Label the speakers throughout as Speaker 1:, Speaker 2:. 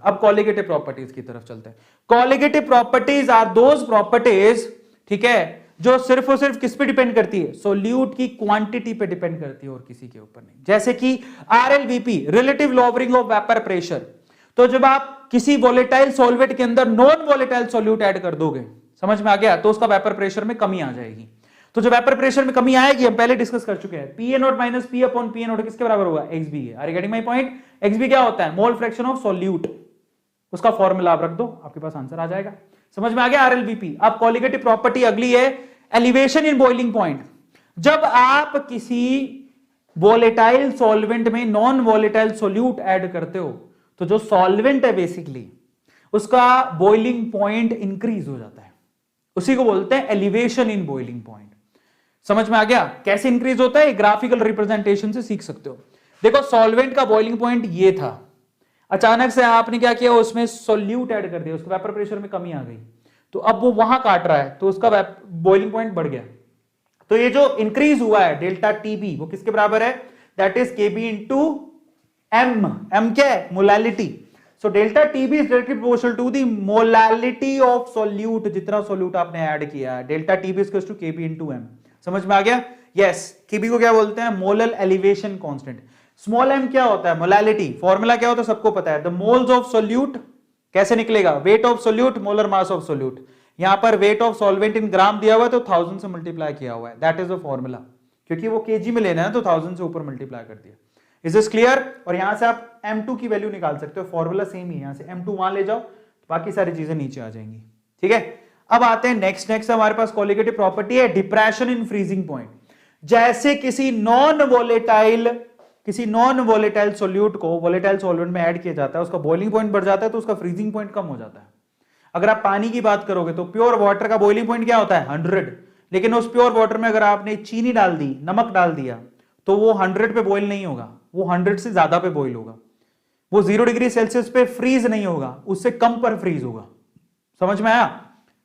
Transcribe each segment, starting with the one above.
Speaker 1: अब colligative properties की तरफ चलते हैं। Colligative properties are those properties, ठीक है, जो सिर्फ और सिर्फ किस पे डिपेंड करती है, सोल्यूट की क्वांटिटी पे डिपेंड करती है और किसी के ऊपर नहीं। जैसे कि RLVP, relative lowering of vapour pressure. तो जब आप किसी वोलेटाइल सॉल्वेंट के अंदर नॉन वोलेटाइल सॉल्यूट ऐड कर दोगे, समझ में आ गया, तो उसका वेपर प्रेशर में कमी आ जाएगी। तो जब वेपर प्रेशर में कमी आएगी, हम पहले डिस्कस कर चुके हैं, PA0 minus P upon PA0 किसके बराबर होगा, XB है। Are you getting my point? XB क्या होता है, मोल फ्रैक्शन ऑफ सॉल्यूट। उसका फॉर्मूला आप रख दो, आपके पास आंसर आ जाएगा। समझ में आ गया RLVP। अब कॉलिगेटिव प्रॉपर्टी अगली है एलिवेशन इन बॉइलिंग पॉइंट। जब आप किसी वोलेटाइल सॉल्वेंट में नॉन वोलेटाइल सॉल्यूट ऐड करते हो, तो जो सॉल्वेंट है बेसिकली उसका बॉइलिंग पॉइंट इंक्रीज हो जाता है, उसी को बोलते हैं एलिवेशन इन बॉइलिंग पॉइंट। समझ में आ गया कैसे इंक्रीज होता है? ग्राफिकल रिप्रेजेंटेशन से सीख सकते हो। देखो सॉल्वेंट का बॉइलिंग पॉइंट ये था, अचानक से आपने क्या किया, उसमें सॉल्यूट ऐड कर दिया, उसके वेपर प्रेशर में कमी आ गई, तो अब वो वहां काट रहा है, तो उसका बॉइलिंग पॉइंट बढ़ गया। तो ये जो इंक्रीज हुआ है डेल्टा टीबी, वो किसके बराबर है, that is KB into M. M क्या है, molality. So delta TB is directly proportional to the molality of solute. जितना सॉल्यूट आपने ऐड किया है, delta TB is equal to KB into M. समझ में आ गया? यस, केबी को क्या बोलते हैं, molal elevation constant. Small M क्या होता है, मोलैलिटी। फॉर्मूला क्या होता है, सबको पता है, द मोल्स ऑफ सॉल्यूट कैसे निकलेगा, weight of solute molar mass of solute. यहां पर वेट ऑफ सॉल्वेंट इन ग्राम दिया हुआ है, तो 1000 से मल्टीप्लाई किया हुआ है, दैट इज द फॉर्मूला। क्योंकि वो केजी में लेना है, तो 1000 से ऊपर मल्टीप्लाई कर दिया। Is this clear? और यहां से आप M2 की वैल्यू निकाल सकते हो, फॉर्मूला सेम ही है, यहां से M2 वहां ले जाओ, तो बाकी सारी चीजें नीचे आ जाएंगी। ठीक है, अब आते हैं नेक्स्ट हमारे पास कॉलिगेटिव प्रॉपर्टी है डिप्रेशन इन फ्रीजिंग पॉइंट। जैसे किसी नॉन वोलेटाइल सॉल्यूट को वोलेटाइल सॉल्वेंट में ऐड किया जाता है, उसका बॉइलिंग पॉइंट बढ़ जाता है, तो उसका फ्रीजिंग पॉइंट कम हो जाता है। अगर आप पानी की बात करोगे तो प्योर वाटर का बॉइलिंग पॉइंट क्या होता है, 100। लेकिन उस प्योर वाटर में अगर आपने चीनी डाल दी, नमक डाल दिया, तो वो 100 पे बॉइल नहीं होगा, वो 100 से ज्यादा पे बॉइल होगा। वो 0 डिग्री सेल्सियस पे फ्रीज नहीं होगा, उससे कम पर फ्रीज होगा। समझ में आया?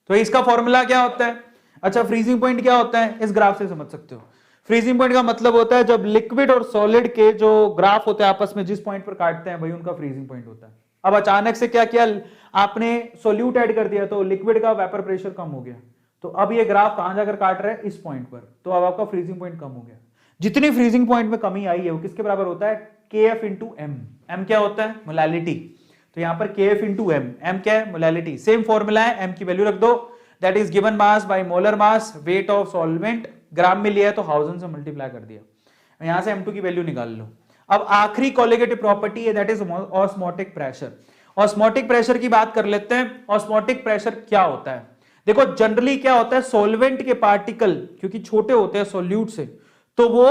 Speaker 1: तो इसका फॉर्मूला क्या होता है? अच्छा, फ्रीजिंग पॉइंट क्या होता है, इस ग्राफ से समझ सकते हो। फ्रीजिंग पॉइंट का मतलब होता है जब लिक्विड और सॉलिड के जो ग्राफ होते हैं आपस में जिस पॉइंट पर काटते हैं, वही उनका फ्रीजिंग पॉइंट होता है। अब अचानक से क्या किया आपने, सोल्यूट ऐड कर दिया, तो लिक्विड का वेपर प्रेशर कम हो गया, तो अब ये ग्राफ कहां जाकर काट रहा है, इस पॉइंट पर, तो अब आपका फ्रीजिंग पॉइंट कम हो गया। जितनी फ्रीजिंग पॉइंट में कमी आई है वो किसके बराबर होता है, KF इंटू एम। एम क्या होता है, मोलैलिटी। तो यहां पर KF इंटू एम, एम क्या है, मोलैलिटी। सेम फॉर्मूला है, एम की वैल्यू रख दो, that is given mass by molar mass, weight of solvent, gram में लिया है तो 1000 से मल्टीप्लाई कर दिया। यहां से M2 की वैल्यू निकाल लो। अब आखिरी कॉलिगेटिव प्रॉपर्टी है, that is osmotic pressure. Osmotic pressure की बात कर लेते हैं। ऑस्मोटिक प्रेशर क्या होता है? देखो जनरली क्या होता है, सॉल्वेंट के पार्टिकल क्योंकि छोटे होते हैं सॉल्यूट से, तो वो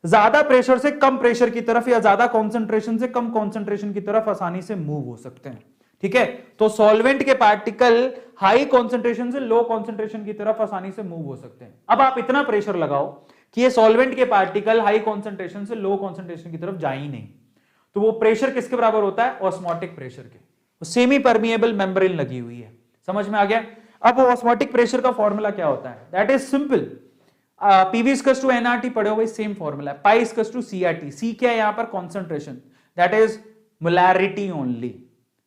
Speaker 1: ज्यादा प्रेशर से कम प्रेशर की तरफ या ज्यादा कॉन्सेंट्रेशन से कम कॉन्सेंट्रेशन की तरफ आसानी से मूव हो सकते हैं। ठीक है, तो सॉल्वेंट के पार्टिकल हाई कॉन्सेंट्रेशन से लो कॉन्सेंट्रेशन की तरफ आसानी से मूव हो सकते हैं। अब आप इतना प्रेशर लगाओ कि ये सॉल्वेंट के पार्टिकल हाई कॉन्सेंट्रेशन से लो कॉन्सेंट्रेशन की तरफ जाए ही नहीं, तो वो प्रेशर किसके बराबर होता है, ऑस्मोटिक प्रेशर के। सेमी परमिएबल मेम्ब्रेन लगी हुई है। समझ में आ गया? अब ऑस्मोटिक प्रेशर का फॉर्मूला क्या होता है, that is simple, PV equals to nRT पढ़े हो भाई, सेम फॉर्मूला है। Pi equals to CRT। C क्या है यहां पर, concentration, that is molarity only,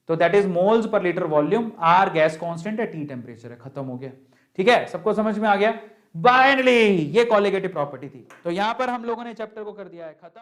Speaker 1: तो that is moles per litre volume. R gas constant है, T टेम्परेचर है, खत्म हो गया। ठीक है, सबको समझ में आ गया? फाइनली ये कॉलिगेटिव प्रॉपर्टी थी। तो यहां पर हम लोगों ने चैप्टर को कर दिया है खत्म।